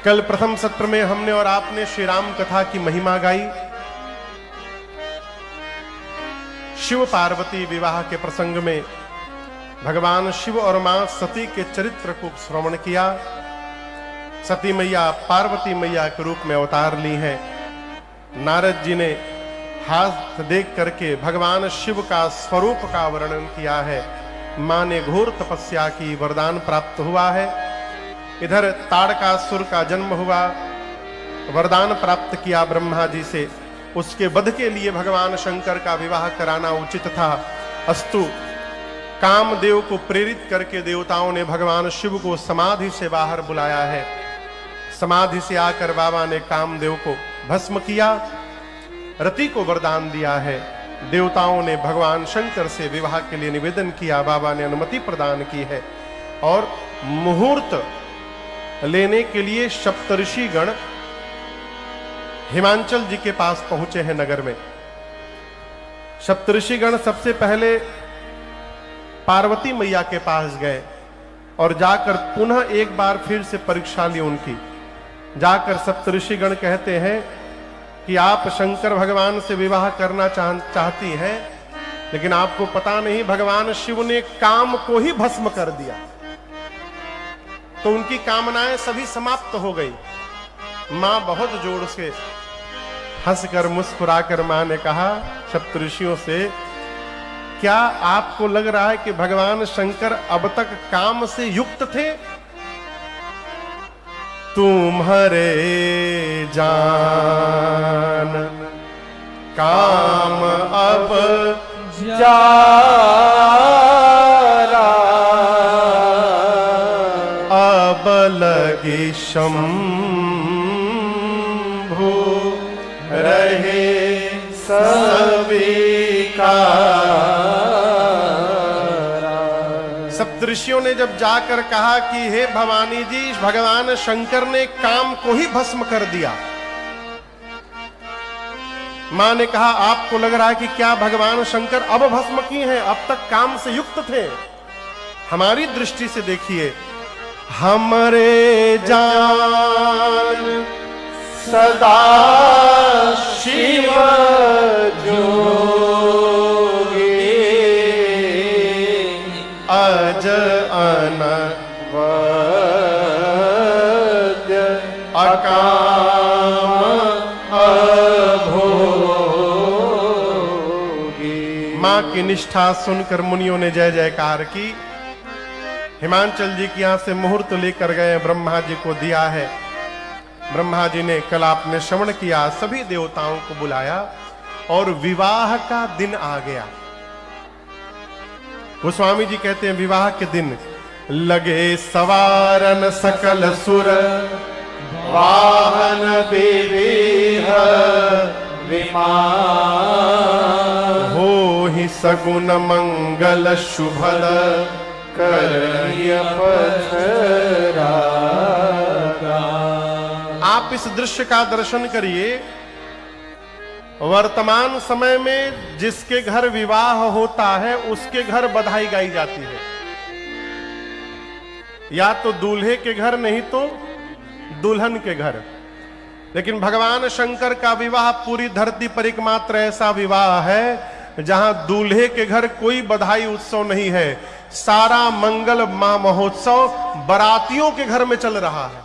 कल प्रथम सत्र में हमने और आपने श्री राम कथा की महिमा गाई। शिव पार्वती विवाह के प्रसंग में भगवान शिव और मां सती के चरित्र को श्रवण किया। सती मैया पार्वती मैया के रूप में अवतार ली हैं। नारद जी ने हाथ देख करके भगवान शिव का स्वरूप का वर्णन किया है। मां ने घोर तपस्या की, वरदान प्राप्त हुआ है। इधर ताड़कासुर का जन्म हुआ, वरदान प्राप्त किया ब्रह्मा जी से। उसके वध के लिए भगवान शंकर का विवाह कराना उचित था। अस्तु, कामदेव को प्रेरित करके देवताओं ने भगवान शिव को समाधि से बाहर बुलाया है। समाधि से आकर बाबा ने कामदेव को भस्म किया, रति को वरदान दिया है। देवताओं ने भगवान शंकर से विवाह के लिए निवेदन किया, बाबा ने अनुमति प्रदान की है। और मुहूर्त लेने के लिए सप्तऋषि गण हिमांचल जी के पास पहुंचे हैं नगर में। सप्तऋषि गण सबसे पहले पार्वती मैया के पास गए और जाकर पुनः एक बार फिर से परीक्षा ली उनकी। जाकर सप्तऋषि गण कहते हैं कि आप शंकर भगवान से विवाह करना चाहती हैं, लेकिन आपको पता नहीं भगवान शिव ने काम को ही भस्म कर दिया, तो उनकी कामनाएं सभी समाप्त हो गई। मां बहुत जोर से हंसकर मुस्कुराकर मां ने कहा सप्तऋषियों से, क्या आपको लग रहा है कि भगवान शंकर अब तक काम से युक्त थे? तुम्हारे जान काम अब अब लगी शंभु रहे सप्तऋषियों ने जब जाकर कहा कि हे भवानी जी, भगवान शंकर ने काम को ही भस्म कर दिया। मां ने कहा आपको लग रहा है कि क्या भगवान शंकर अब भस्म किए हैं? अब तक काम से युक्त थे। हमारी दृष्टि से देखिए, हमरे जान सदा शिव जोगे अज अनवद्य अकाम अभोगी। मां की निष्ठा सुनकर मुनियों ने जय जयकार की। हिमांचल जी के यहां से मुहूर्त लेकर गए, ब्रह्मा जी को दिया है। ब्रह्मा जी ने कल आपने श्रवण किया, सभी देवताओं को बुलाया और विवाह का दिन आ गया। गोस्वामी जी कहते हैं विवाह के दिन लगे सवारन सकल सुर वाहन विविह विमान हो ही सगुन मंगल शुभल आप इस दृश्य का दर्शन करिए। वर्तमान समय में जिसके घर विवाह होता है उसके घर बधाई गाई जाती है, या तो दूल्हे के घर नहीं तो दुल्हन के घर। लेकिन भगवान शंकर का विवाह पूरी धरती पर एकमात्र ऐसा विवाह है जहां दूल्हे के घर कोई बधाई उत्सव नहीं है। सारा मंगल महोत्सव बारातियों के घर में चल रहा है।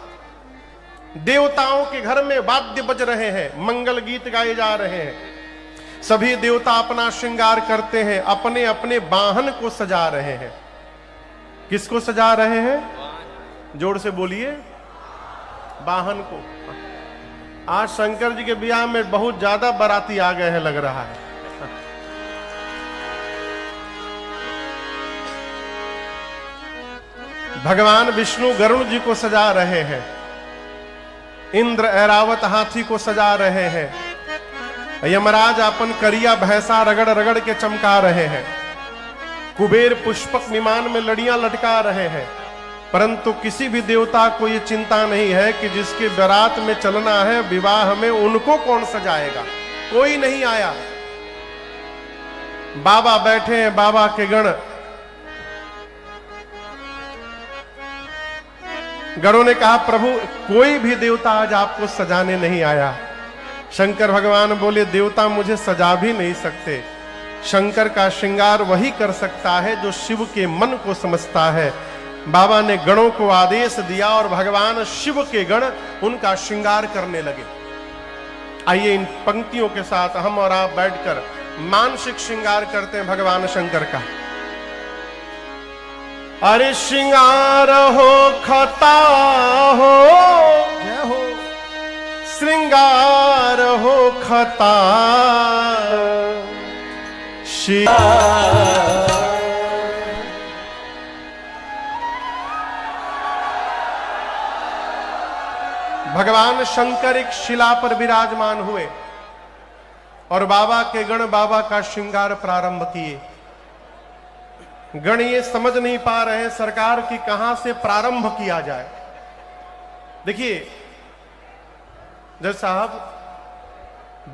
देवताओं के घर में वाद्य बज रहे हैं, मंगल गीत गाए जा रहे हैं। सभी देवता अपना श्रृंगार करते हैं, अपने अपने वाहन को सजा रहे हैं। किसको सजा रहे हैं? जोर से बोलिए, वाहन को। आज शंकर जी के ब्याह में बहुत ज्यादा बाराती आ गए हैं लग रहा है। भगवान विष्णु गरुड़ जी को सजा रहे हैं, इंद्र ऐरावत हाथी को सजा रहे हैं, यमराज अपन करिया भैंसा रगड़ रगड़ के चमका रहे हैं, कुबेर पुष्पक विमान में लड़ियां लटका रहे हैं। परंतु किसी भी देवता को यह चिंता नहीं है कि जिसके बारात में चलना है विवाह में, उनको कौन सजाएगा। कोई नहीं आया। बाबा बैठे हैं, बाबा के गण गणों ने कहा प्रभु कोई भी देवता आज आपको सजाने नहीं आया। शंकर भगवान बोले देवता मुझे सजा भी नहीं सकते। शंकर का श्रृंगार वही कर सकता है जो शिव के मन को समझता है। बाबा ने गणों को आदेश दिया और भगवान शिव के गण उनका श्रृंगार करने लगे। आइए इन पंक्तियों के साथ हम और आप बैठकर मानसिक श्रृंगार करते हैं भगवान शंकर का। अरे श्रृंगार हो खता हो, श्रृंगार हो खता भगवान शंकर एक शिला पर विराजमान हुए और बाबा के गण बाबा का श्रृंगार प्रारंभ किए। गण ये समझ नहीं पा रहे हैं सरकार की कहां से प्रारंभ किया जाए। देखिए जज साहब,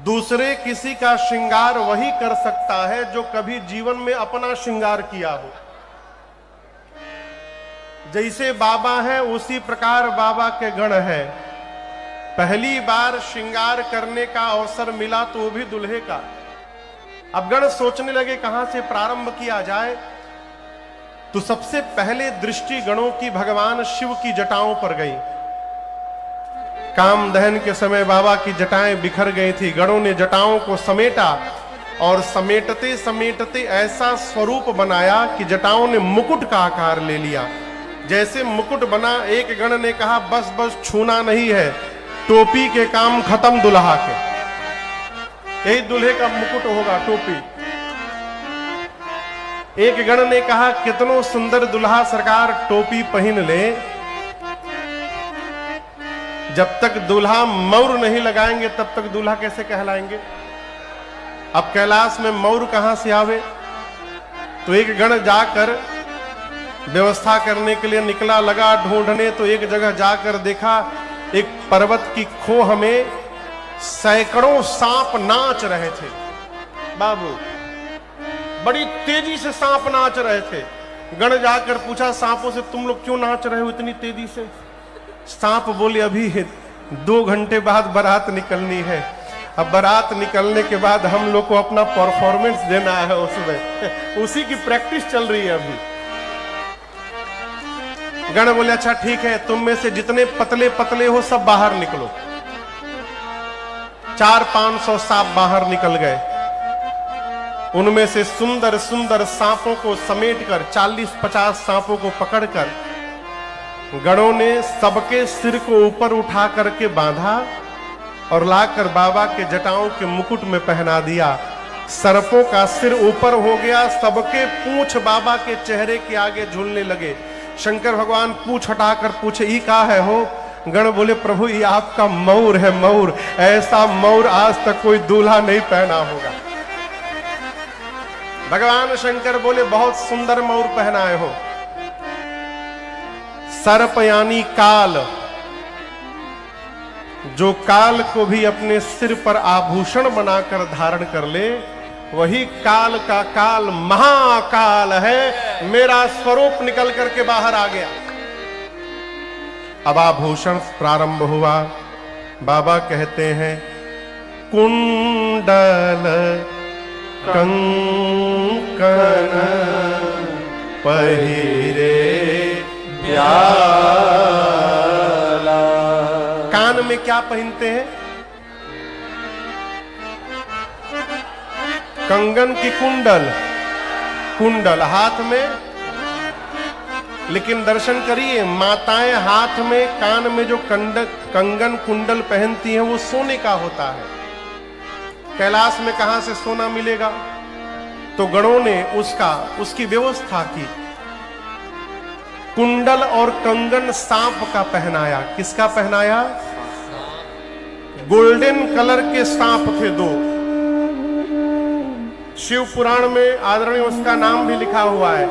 दूसरे किसी का श्रृंगार वही कर सकता है जो कभी जीवन में अपना श्रृंगार किया हो। जैसे बाबा है उसी प्रकार बाबा के गण है। पहली बार श्रृंगार करने का अवसर मिला तो वो भी दूल्हे का। अब गण सोचने लगे कहां से प्रारंभ किया जाए, तो सबसे पहले दृष्टि गणों की भगवान शिव की जटाओं पर गई। काम दहन के समय बाबा की जटाएं बिखर गई थी। गणों ने जटाओं को समेटा और समेटते समेटते ऐसा स्वरूप बनाया कि जटाओं ने मुकुट का आकार ले लिया। जैसे मुकुट बना, एक गण ने कहा बस बस छूना नहीं है, टोपी के काम खत्म दुल्हा के। यही दूल्हे का मुकुट होगा, टोपी। एक गण ने कहा कितनो सुंदर दुल्हा सरकार टोपी पहन ले, जब तक दूल्हा मौर नहीं लगाएंगे तब तक दूल्हा कैसे कहलाएंगे। अब कैलाश में मौर कहां से आवे। तो एक गण जाकर व्यवस्था करने के लिए निकला, लगा ढूंढने। तो एक जगह जाकर देखा एक पर्वत की खोह में सैकड़ों सांप नाच रहे थे। बाबू बड़ी तेजी से सांप नाच रहे थे। गण जाकर पूछा सांपों से तुम लोग क्यों नाच रहे हो इतनी तेजी से। सांप बोले अभी 2 घंटे बाद बारात निकलनी है, अब बारात निकलने के बाद हम लोग को अपना परफॉर्मेंस देना है, उसमें उसी की प्रैक्टिस चल रही है अभी। गण बोले अच्छा ठीक है, तुम में से जितने पतले पतले हो सब बाहर निकलो। 400-500 सांप बाहर निकल गए। उनमें से सुंदर सुंदर सांपों को समेटकर 40-50 सांपों को पकड़कर गणों ने सबके सिर को ऊपर उठा करके बांधा और लाकर बाबा के जटाओं के मुकुट में पहना दिया। सर्पों का सिर ऊपर हो गया, सबके पूंछ बाबा के चेहरे के आगे झूलने लगे। शंकर भगवान पूंछ हटाकर पूछे ये क्या है हो। गण बोले प्रभु ये आपका मौर है, मौर। ऐसा मौर आज तक कोई दूल्हा नहीं पहना होगा। भगवान शंकर बोले बहुत सुंदर मौर पहनाए हो। सर्प यानी काल, जो काल को भी अपने सिर पर आभूषण बनाकर धारण कर ले, वही काल का काल महाकाल है। मेरा स्वरूप निकल करके बाहर आ गया। अब आभूषण प्रारंभ हुआ। बाबा कहते हैं कुंडल कंकण पहिरे प्याला। कान में क्या पहनते हैं? कंगन की कुंडल, कुंडल हाथ में। लेकिन दर्शन करिए, माताएं हाथ में कान में जो कंगन कुंडल पहनती हैं वो सोने का होता है। कैलाश में कहां से सोना मिलेगा? तो गणों ने उसकी व्यवस्था की। कुंडल और कंगन सांप का पहनाया। किसका पहनाया? गोल्डन कलर के सांप थे 2। शिव पुराण में आदरणीय उसका नाम भी लिखा हुआ है।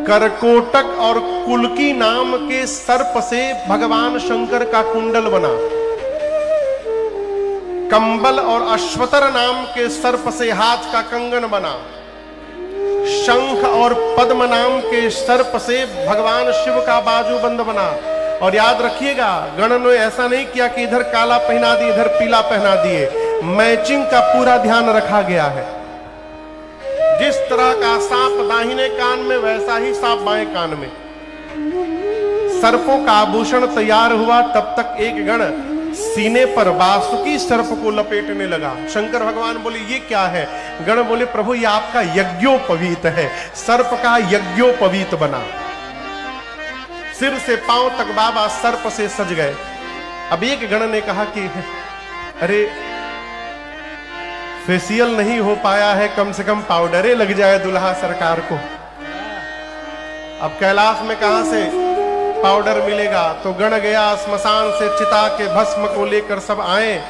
करकोटक और कुलकी नाम के सर्प से भगवान शंकर का कुंडल बना। कंबल और अश्वतर नाम के सर्प से हाथ का कंगन बना। शंख और पद्म नाम के सर्प से भगवान शिव का बाजूबंद बना। और याद रखिएगा, गण ने ऐसा नहीं किया कि इधर काला पहना दिए इधर पीला पहना दिए, मैचिंग का पूरा ध्यान रखा गया है। जिस तरह का सांप दाहिने कान में वैसा ही सांप बाएं कान में। सर्पों का आभूषण तैयार हुआ, तब तक एक गण सीने पर वासुकी सर्प को लपेटने लगा। शंकर भगवान बोले ये क्या है? गण बोले प्रभु ये आपका यज्ञोपवीत है। सर्प का यज्ञोपवीत बना, सिर से पांव तक बाबा सर्प से सज गए। अब एक गण ने कहा कि अरे फेशियल नहीं हो पाया है, कम से कम पाउडरे लग जाए दुल्हा सरकार को। अब कैलाश में कहां से पाउडर मिलेगा? तो गण गया स्मशान से चिता के भस्म को लेकर सब आए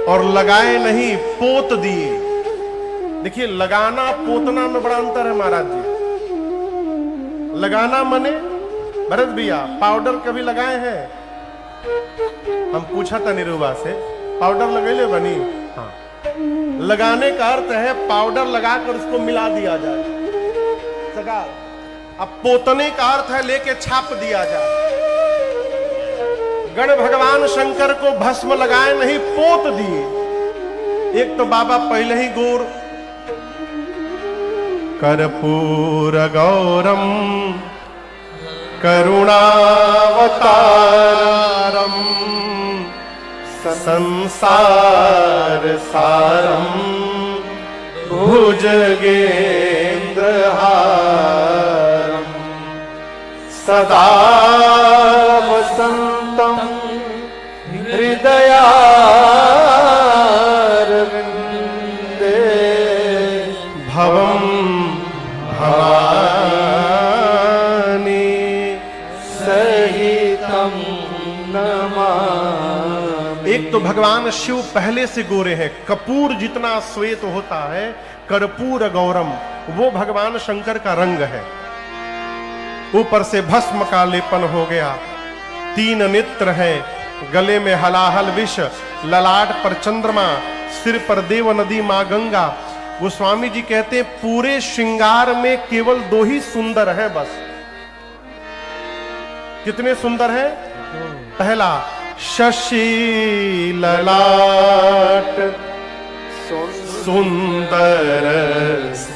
और लगाए नहीं, पोत दिए। देखिए लगाना पोतना में बड़ा अंतर है महाराज जी। लगाना मने भरत भैया पाउडर कभी लगाए हैं? हम पूछा था निरुवा से, पाउडर लगेले बनी? हाँ। लगाने का अर्थ है पाउडर लगाकर उसको मिला दिया जाए, सगा। अब पोतने का अर्थ है लेके छाप दिया जाए। गण भगवान शंकर को भस्म लगाए नहीं, पोत दिए। एक तो बाबा पहले ही गौर कर्पूर गौरम करुणावतारम संसार सारम भुजगेंद्रहारम सदा वसंतम हृदयारविंदे भवम भवानी सहितम नमामि। एक तो भगवान शिव पहले से गोरे हैं, कपूर जितना श्वेत होता है, कर्पूर गौरम, वो भगवान शंकर का रंग है। ऊपर से भस्म का लेपन हो गया, 3 नेत्र है, गले में हलाहल विष, ललाट पर चंद्रमा, सिर पर देव नदी मां गंगा। गोस्वामी जी कहते हैं पूरे श्रृंगार में केवल 2 ही सुंदर है बस। कितने सुंदर है? पहला शशि ललाट सुंदर,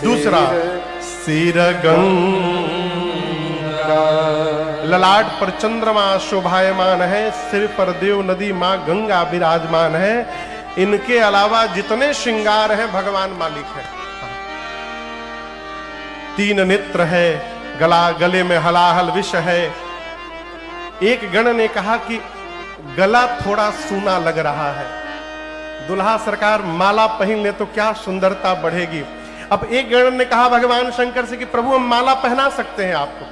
दूसरा सिर गंगा, ललाट पर चंद्रमा शोभायमान है, सिर पर देव नदी मां गंगा विराजमान है। इनके अलावा जितने श्रृंगार हैं भगवान मालिक है। 3 नेत्र है, गले में हलाहल विष है। एक गण ने कहा कि गला थोड़ा सूना लग रहा है, दुल्हा सरकार माला पहन ले तो क्या सुंदरता बढ़ेगी। अब एक गण ने कहा भगवान शंकर से कि प्रभु हम माला पहना सकते हैं आपको,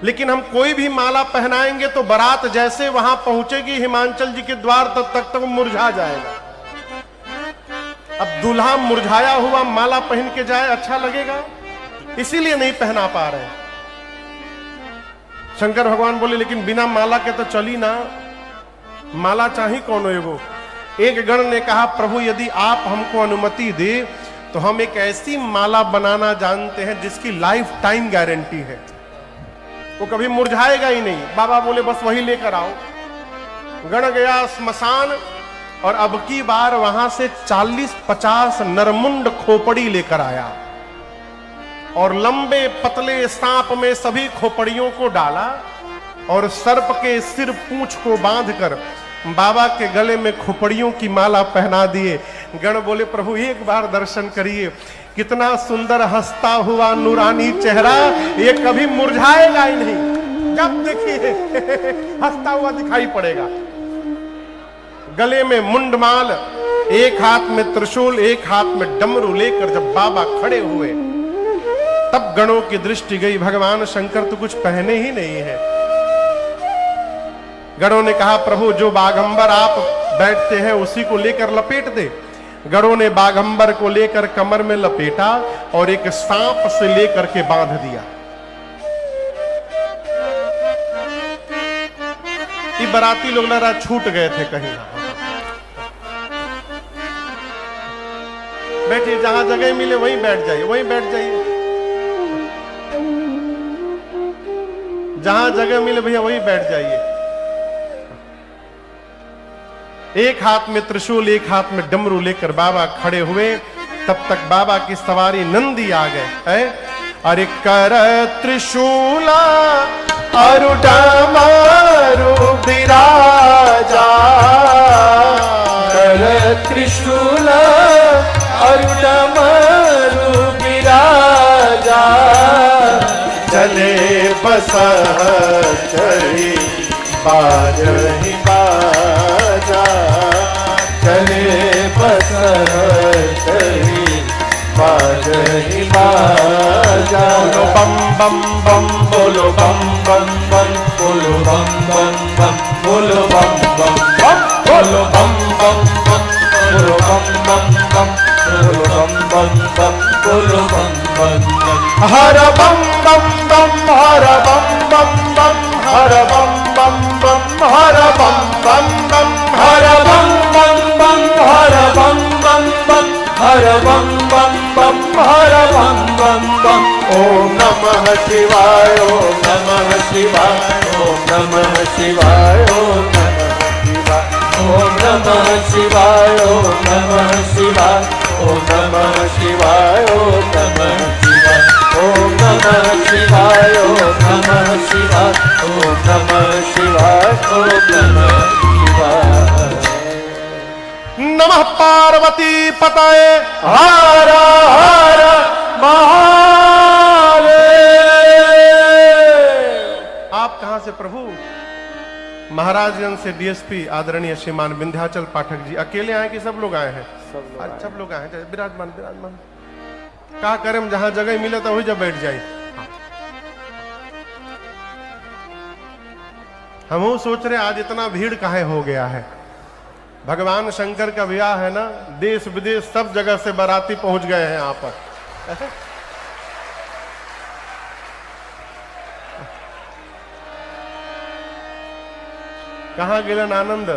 लेकिन हम कोई भी माला पहनाएंगे तो बारात जैसे वहां पहुंचेगी हिमांचल जी के द्वार तक तो मुरझा जाएगा। अब दूल्हा मुरझाया हुआ माला पहन के जाए अच्छा लगेगा, इसीलिए नहीं पहना पा रहे। शंकर भगवान बोले लेकिन बिना माला के तो चली ना, माला चाहिए कौन एगो। एक गण ने कहा प्रभु यदि आप हमको अनुमति दे तो हम एक ऐसी माला बनाना जानते हैं जिसकी लाइफ टाइम गारंटी है, वो कभी मुरझाएगा ही नहीं। बाबा बोले बस वही लेकर आओ। गण गया स्मशान और अब की बार वहां से 40-50 नरमुंड खोपड़ी लेकर आया और लंबे पतले सांप में सभी खोपड़ियों को डाला और सर्प के सिर पूंछ को बांधकर बाबा के गले में खोपड़ियों की माला पहना दिए। गण बोले प्रभु एक बार दर्शन करिए, कितना सुंदर हंसता हुआ नूरानी चेहरा, ये कभी मुरझाएगा ही नहीं। जब देखिए हंसता हुआ दिखाई पड़ेगा। गले में मुंडमाल, एक हाथ में त्रिशूल, एक हाथ में डमरू लेकर जब बाबा खड़े हुए तब गणों की दृष्टि गई, भगवान शंकर तो कुछ पहने ही नहीं है। गणों ने कहा प्रभु जो बागंबर आप बैठते हैं उसी को लेकर लपेट दे। गणों ने बागंबर को लेकर कमर में लपेटा और एक सांप से लेकर के बांध दिया। ये बराती लोग लड़ा छूट गए थे कहीं। बैठिए, जहां जगह मिले वहीं बैठ जाइए, वहीं बैठ जाइए। जहां जगह मिले भैया वही बैठ जाइए। एक हाथ में त्रिशूल, एक हाथ में डमरू लेकर बाबा खड़े हुए। तब तक बाबा की सवारी नंदी आ गए है। अरे कर त्रिशूला अरु डमरू विराजा, कर त्रिशूला अरु डमरू विराजा, चले बसहचरी बाजहि बाजा, चले बसहचरी बाजहि बाजा। बोलो बम बम बम, बोलो बम बम बम, बोलो बम बम बम, बोलो बम बम बम, बोलो बम बम बम, बोलो बम बम बम, बोलो बम बम बम, बोलो बम बम बम। हर बम बम बम, हर बम बम बम, हर बम बम बम, हर बम बम बम, हर बम बम बम, हर बम बम बम, हर बम बम बम, हर बम बम बम। ओम नमः शिवाय, ओम नमः शिवाय, ओम नमः शिवाय, ओम नमः शिवाय, ओम नमः शिवाय, ओम नमः शिवाय, ओम नमः शिवाय, ओम नमः शिवाय, ओम नमः शिवाय, ओम नमः शिवाय, ओम नमः शिवाय, ओम नमः शिवाय। नमः पार्वती पतये हर हर महादेव। आप कहां से प्रभु? महाराजगंज से डीएसपी आदरणीय श्रीमान विंध्याचल पाठक जी। अकेले आए कि सब लोग आए हैं? सब लोग आए हैं। विराजमान विराजमान। क्या करें, जहां जगह मिले तो वही जब बैठ जाए। हम सोच रहे आज इतना भीड़ काहे हो गया है। भगवान शंकर का विवाह है ना, देश विदेश सब जगह से बाराती पहुंच गए हैं यहाँ पर। कहां गिलन आनंद?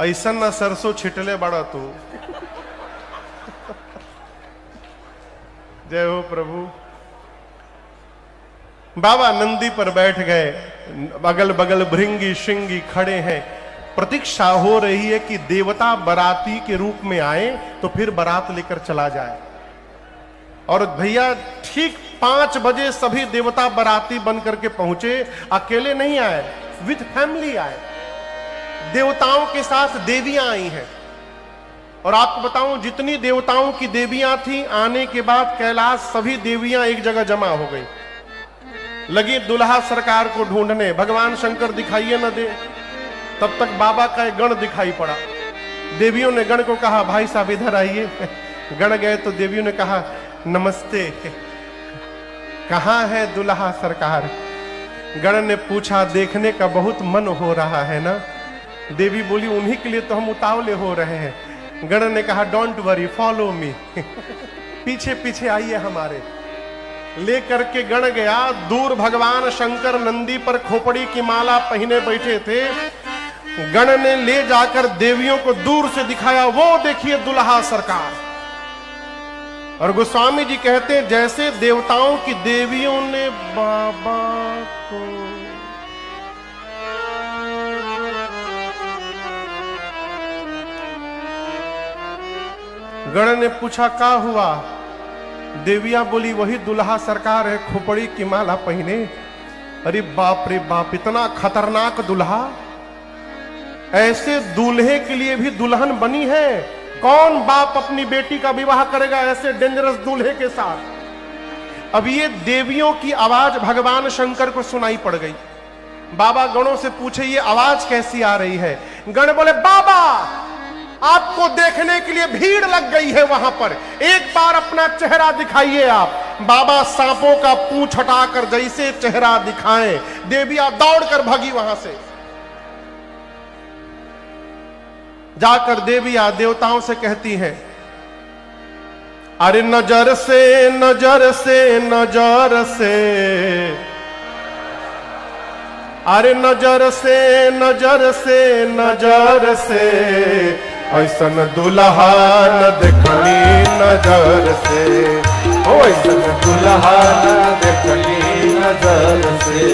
ऐसा न सरसों छिटले बड़ा तू। जय हो प्रभु। बाबा नंदी पर बैठ गए, अगल बगल भृंगी श्रृंगी खड़े हैं। प्रतीक्षा हो रही है कि देवता बाराती के रूप में आए तो फिर बारात लेकर चला जाए। और भैया ठीक 5 बजे सभी देवता बाराती बन करके पहुंचे। अकेले नहीं आए, विद फैमिली आए। देवताओं के साथ देवियां आई हैं। और आपको बताऊं, जितनी देवताओं की देवियां थी, आने के बाद कैलाश सभी देवियां एक जगह जमा हो गई। लगी दुल्हा सरकार को ढूंढने, भगवान शंकर दिखाइए न दे। तब तक बाबा का एक गण दिखाई पड़ा। देवियों ने गण को कहा, भाई साहब इधर आइए। गण गए तो देवियों ने कहा, नमस्ते, कहां है दुल्हा सरकार? गण ने पूछा, देखने का बहुत मन हो रहा है ना? देवी बोली, उन्हीं के लिए तो हम उतावले हो रहे हैं। गण ने कहा, डोंट वरी, फॉलो मी। पीछे पीछे आइए हमारे। लेकर के गण गया। दूर भगवान शंकर नंदी पर खोपड़ी की माला पहने बैठे थे। गण ने ले जाकर देवियों को दूर से दिखाया, वो देखिए दुल्हा सरकार। और गोस्वामी जी कहते हैं, जैसे देवताओं की देवियों ने बाबा को गण ने पूछा, क्या हुआ? देविया बोली, वही दुल्हा सरकार है, खोपड़ी की माला पहने। अरे बाप रे बाप, इतना खतरनाक दुल्हा! ऐसे दूल्हे के लिए भी दुल्हन बनी है। कौन बाप अपनी बेटी का विवाह करेगा ऐसे डेंजरस दूल्हे के साथ? अब ये देवियों की आवाज भगवान शंकर को सुनाई पड़ गई। बाबा गणों से पूछे, ये आवाज कैसी आ रही है? गण बोले, बाबा आपको देखने के लिए भीड़ लग गई है वहां पर, एक बार अपना चेहरा दिखाइए आप। बाबा सांपों का पूंछ हटाकर जैसे चेहरा दिखाएं, देवियां दौड़कर भागी वहां से। जाकर देवियां देवताओं से कहती हैं, अरे नजर से नजर से नजर से, अरे नजर से नजर से नजर से, ऐसन दुल्हा न देखनी नजर से। ओइसन दुल्हा न देखली नजर से,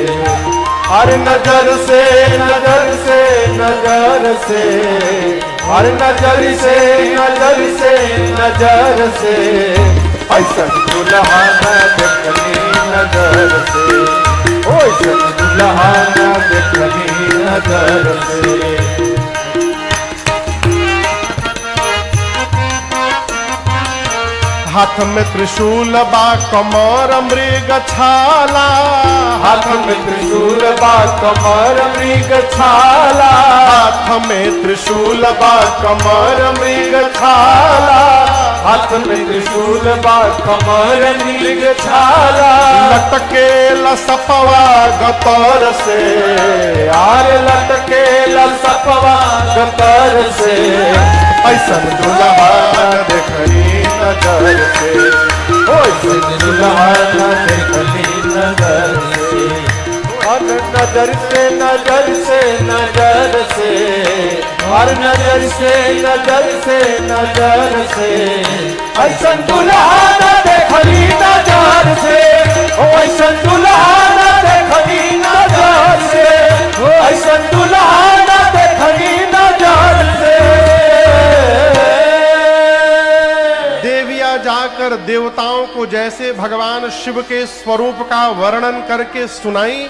अरे नजर से नजर से नजर से, अरे नजर से नजर से नजर से, ऐसन दुल्हा न देखली नजर से, ओइसन दुल्हा न देखली नजर से। हाथ में त्रिशूल बा कमर मृग छाला, हाथ में त्रिशूल बा कमर मृग छाला, हाथ में त्रिशूल बा कमर मृग छाला, हाथ में त्रिशूल बा कमर मृग छाला, लटके लसपवा गतर से, आर लटके लसपवा गतर से, ऐसन दुल्हा देखली नजर से, ओइसन दुल्हा देखली नजर से, और नजर से नजर से नजर से, और नजर से नजर से नजर से, ऐसन दुल्हा देखली नजर से, ओइसन दुल्हा देखली नजर से, ऐसन दुल्हा देखली नजर से। जाकर देवताओं को जैसे भगवान शिव के स्वरूप का वर्णन करके सुनाई,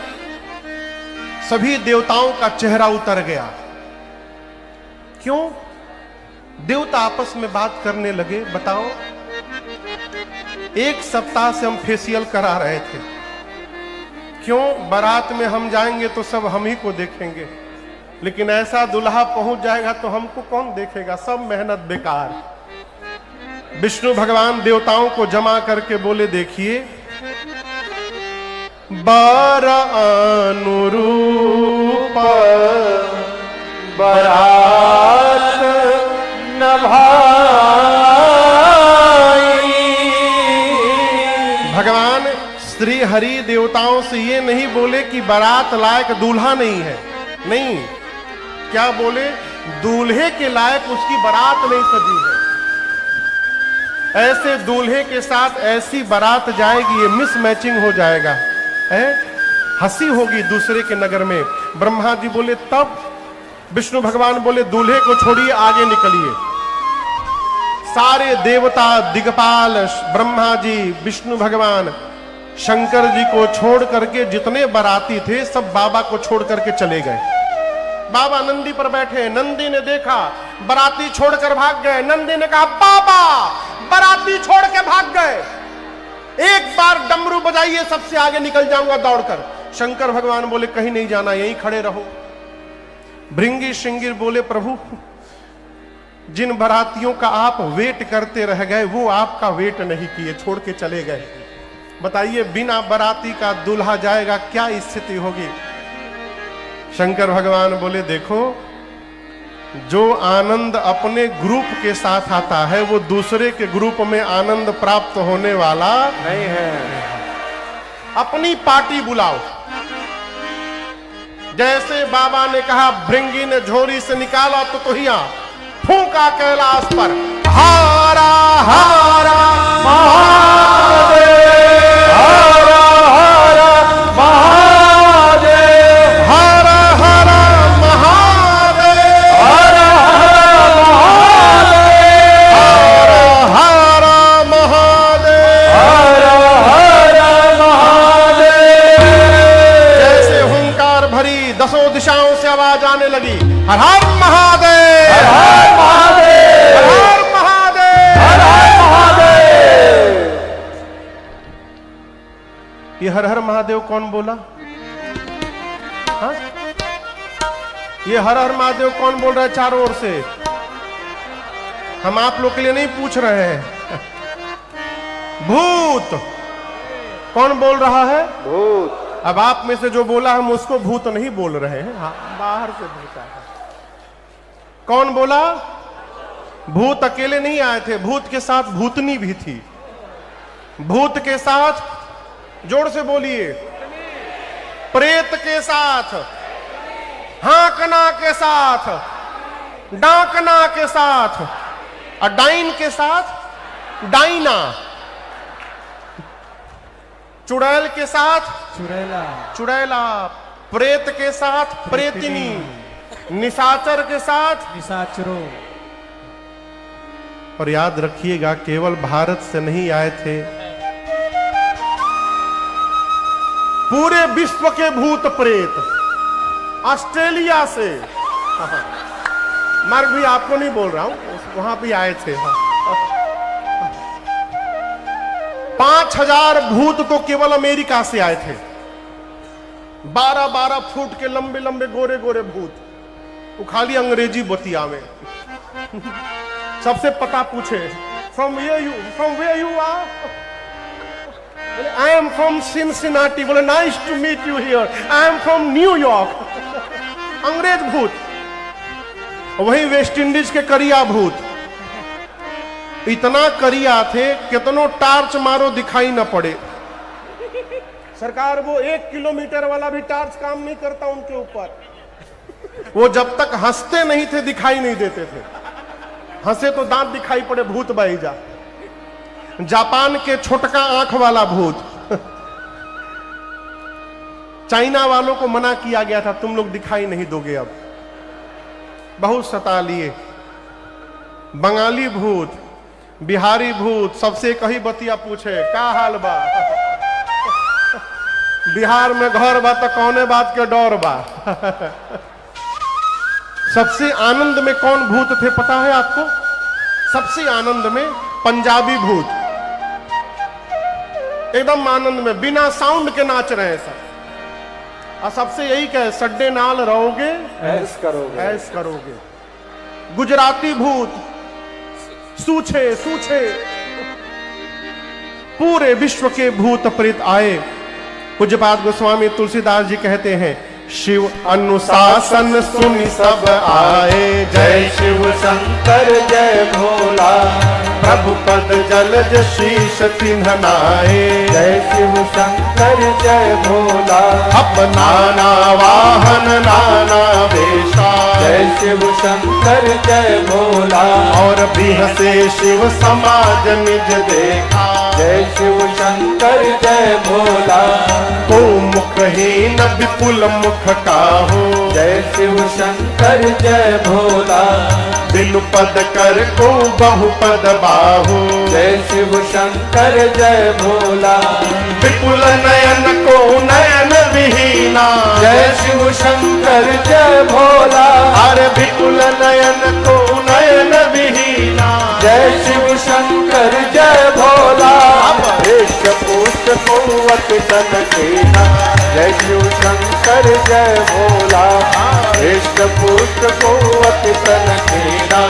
सभी देवताओं का चेहरा उतर गया। क्यों? देवता आपस में बात करने लगे। बताओ, एक सप्ताह से हम फेशियल करा रहे थे। क्यों? बारात में हम जाएंगे तो सब हम ही को देखेंगे, लेकिन ऐसा दुल्हा पहुंच जाएगा तो हमको कौन देखेगा? सब मेहनत बेकार। विष्णु भगवान देवताओं को जमा करके बोले, देखिए, बर अनुरूप बरात न भाई। भगवान श्री हरि देवताओं से ये नहीं बोले कि बारात लायक दूल्हा नहीं है, नहीं, क्या बोले? दूल्हे के लायक उसकी बारात नहीं सजी है। ऐसे दूल्हे के साथ ऐसी बारात जाएगी, ये मिस मैचिंग हो जाएगा, है? हंसी होगी दूसरे के नगर में। ब्रह्मा जी बोले तब, विष्णु भगवान बोले दूल्हे को छोड़िए, आगे निकलिए। सारे देवता दिग्पाल, ब्रह्मा जी, विष्णु भगवान, शंकर जी को छोड़ करके जितने बाराती थे सब बाबा को छोड़ करके चले गए। बाबा नंदी पर बैठे, नंदी ने देखा बाराती छोड़कर भाग गए। नंदी ने कहा, बाबा बाराती छोड़ के भाग गए, एक बार डमरू बजाइए, सबसे आगे निकल जाऊंगा दौड़कर। शंकर भगवान बोले कहीं नहीं जाना, यहीं खड़े रहो। भृंगी श्रृंगिर बोले, प्रभु जिन बारातियों का आप वेट करते रह गए वो आपका वेट नहीं किए, छोड़ के चले गए। बताइए, बिना बाराती का दूल्हा जाएगा, क्या स्थिति होगी? शंकर भगवान बोले, देखो, जो आनंद अपने ग्रुप के साथ आता है वो दूसरे के ग्रुप में आनंद प्राप्त होने वाला नहीं है। अपनी पार्टी बुलाओ। जैसे बाबा ने कहा, भृंगी ने झोरी से निकाला तो तुहिया, फूंका कैलाश पर, हारा हारा महादेव, हारा हारा महादेव, हारा हारा महादेव, हारा हारा महादेव, हारा हारा महादेव, हारा हारा महादेव। जैसे हुंकार भरी दसों दिशाओं से आवाज आने लगी, हर हर महादेव, हर हर महादेव, हर हर महादेव, हर हर महादेव। ये हर हर महादेव कौन बोला? हाँ? ये हर हर महादेव कौन बोल रहा है चारों ओर से? हम आप लोग के लिए नहीं पूछ रहे हैं। भूत कौन बोल रहा है? भूत। अब आप में से जो बोला हम उसको भूत नहीं बोल रहे हैं, हाँ, बाहर से भूत आया। कौन बोला? भूत अकेले नहीं आए थे, भूत के साथ भूतनी भी थी। भूत के साथ, जोर से बोलिए, प्रेत के साथ, हाकना के साथ, डाकना के साथ, और डाइन के साथ डाइना। चुड़ैल के साथ चुड़ैला, चुड़ैला, प्रेत के साथ प्रेतिनी, निशाचर के साथ निशाचरो। और याद रखिएगा केवल भारत से नहीं आए थे, पूरे विश्व के भूत प्रेत ऑस्ट्रेलिया से, मार्ग भी आपको नहीं बोल रहा हूं, वहां भी आए थे। 5000 भूत तो केवल अमेरिका से आए थे। 12-12 फुट के लंबे लंबे गोरे गोरे भूत, वो खाली अंग्रेजी बतिया में। सबसे पता पूछे, from where you are? I am from Cincinnati. बोले nice to meet you here, I am from New York. अंग्रेज भूत। वही वेस्ट इंडीज के करिया भूत, इतना करिया थे कितनों टार्च मारो दिखाई न पड़े। सरकार वो 1 किलोमीटर वाला भी टार्च काम नहीं करता उनके ऊपर। वो जब तक हंसते नहीं थे दिखाई नहीं देते थे, हंसे तो दांत दिखाई पड़े, भूत बाईजा। जापान के छोटका आंख वाला भूत। चाइना वालों को मना किया गया था, तुम लोग दिखाई नहीं दोगे, अब बहुत सता लिए। बंगाली भूत, बिहारी भूत, सबसे कही बतिया पूछे का हाल बा। बिहार में घर बा तो कौने बात के डर बा। सबसे आनंद में कौन भूत थे पता है आपको? सबसे आनंद में पंजाबी भूत, एकदम आनंद में बिना साउंड के नाच रहे हैं सब। और सबसे यही कहे, सड्डे नाल रहोगे ऐस करोगे, ऐस करोगे। गुजराती भूत, सूछे सूछे। पूरे विश्व के भूत प्रेत आए। पूज्यपाद गोस्वामी तुलसीदास जी कहते हैं, शिव अनुशासन सुनि सब आए। जय शिव शंकर जय भोला, प्रभु पद जलज शीश तिन्ह नाए। जय शिव शंकर जय भोला, अपना नाना वाहन नाना वेशा। जय शिव शंकर जय भोला, और बिहसे शिव समाज निज देखा। जय शिव शंकर जय भोला, को मुखहीन विपुल मुख काहू। जय शिव शंकर जय भोला, बिनु पद कर को बहुपद बाहू। जय शिव शंकर जय भोला, विपुल नयन को नयन विहीना। जय शिव शंकर जय भोला, अरे विपुल नयन को नयन विहीना। जय शिव शंकर जय भोला, वेश पुष्ट कुवत तन केना। जय शिव शंकर जय भोला, वेश पुष्ट कुवत तन केना।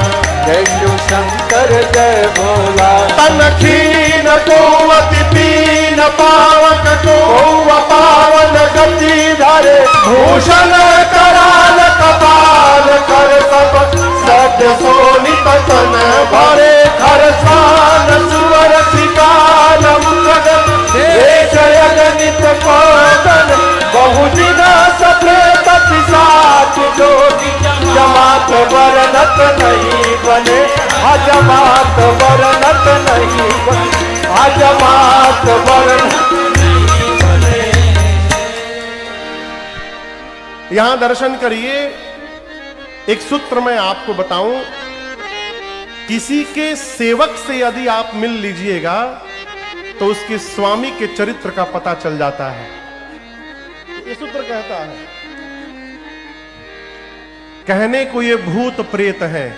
जय शिव शंकर जय भोला, तन खीन कोवति पीन पावक को पावन गति धरे। भूषण कराल कपाल कर सब सत्य सोनित तन भरे। खर स्वान सुवर शिकाल मुखद देश यगनित पावन। बहुदिन सप्रेत पिशाच जोगी जमात वरनत नहीं बने। अजमात वरनत नहीं बने, अजमात वरनत नहीं बने। यहां दर्शन करिए। एक सूत्र मैं आपको बताऊं, किसी के सेवक से यदि आप मिल लीजिएगा तो उसके स्वामी के चरित्र का पता चल जाता है। ये सूत्र कहता है। कहने को ये भूत प्रेत हैं,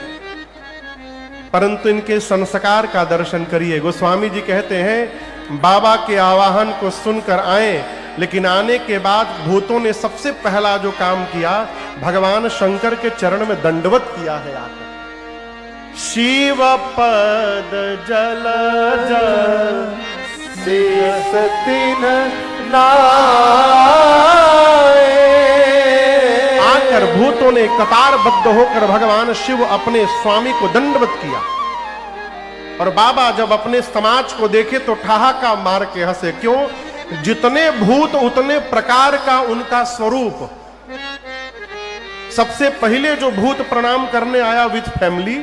परंतु इनके संस्कार का दर्शन करिए। गोस्वामी जी कहते हैं, बाबा के आवाहन को सुनकर आए, लेकिन आने के बाद भूतों ने सबसे पहला जो काम किया, भगवान शंकर के चरण में दंडवत किया है आकर। शिव पद जलज शीस तिन्ह नाए। आकर भूतों ने कतारबद्ध होकर भगवान शिव अपने स्वामी को दंडवत किया। और बाबा जब अपने समाज को देखे तो ठहाका मार के हंसे। क्यों? जितने भूत उतने प्रकार का उनका स्वरूप। सबसे पहले जो भूत प्रणाम करने आया विथ फैमिली,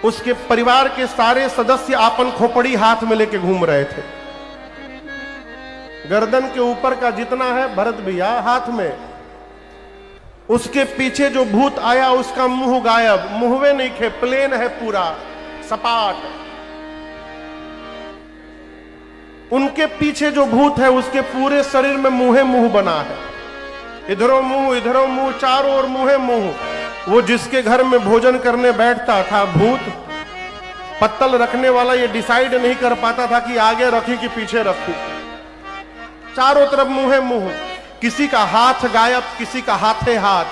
उसके परिवार के सारे सदस्य आपन खोपड़ी हाथ में लेके घूम रहे थे। गर्दन के ऊपर का जितना है भरत भैया हाथ में, उसके पीछे जो भूत आया उसका मुंह गायब, मुंहवे नहीं खे, प्लेन है पूरा सपाट। उनके पीछे जो भूत है उसके पूरे शरीर में मुंहे मुंह बना है, इधरों मुंह, चारों ओर मुंहे मुंह। वो जिसके घर में भोजन करने बैठता था भूत, पत्तल रखने वाला ये डिसाइड नहीं कर पाता था कि आगे रखी कि पीछे रखी, चारों तरफ मुंहे मुंह। किसी का हाथ गायब, किसी का हाथे हाथ,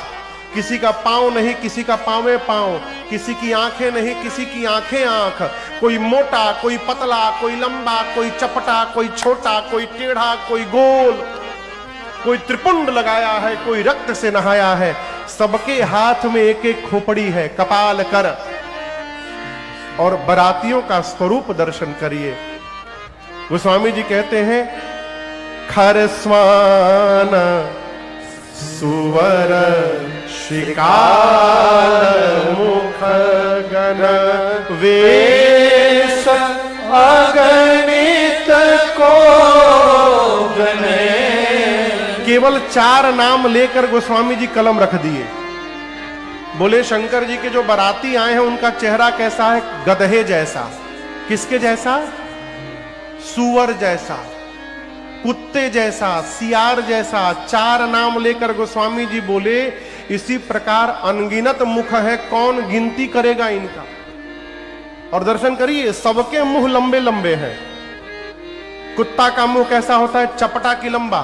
किसी का पांव नहीं, किसी का पांवे पांव, किसी की आंखें नहीं, किसी की आंखें आंख। कोई मोटा, कोई पतला, कोई लंबा, कोई चपटा, कोई छोटा, कोई टेढ़ा, कोई गोल, कोई त्रिपुंड लगाया है, कोई रक्त से नहाया है। सबके हाथ में एक एक खोपड़ी है, कपाल कर। और बरातियों का स्वरूप दर्शन करिए। गोस्वामी जी कहते हैं, खरस्वान सुवर शिकार मुख गण वेश अगणित को गणे। केवल 4 नाम लेकर गोस्वामी जी कलम रख दिए। बोले शंकर जी के जो बाराती आए हैं उनका चेहरा कैसा है? गधे जैसा। किसके जैसा? सुअर जैसा, कुत्ते जैसा, सियार जैसा। 4 नाम लेकर गोस्वामी जी बोले इसी प्रकार अनगिनत मुख है, कौन गिनती करेगा इनका। और दर्शन करिए, सबके मुंह लंबे लंबे हैं। कुत्ता का मुंह कैसा होता है? चपटा की लंबा।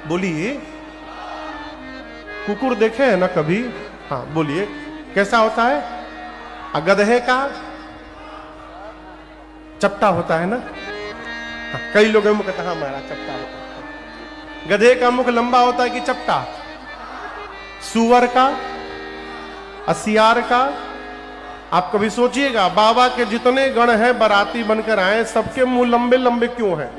बोलिए, कुकुर देखे हैं ना कभी? हाँ बोलिए, कैसा होता है? गधे का चपटा होता है ना। हाँ, कई लोगों में कहता हाँ हमारा चपटा होता है। गधे का मुख लंबा होता है कि चपटा? सुअर का, असियार का। आप कभी सोचिएगा, बाबा के जितने गण हैं बाराती बनकर आए, सबके मुंह लंबे लंबे क्यों हैं?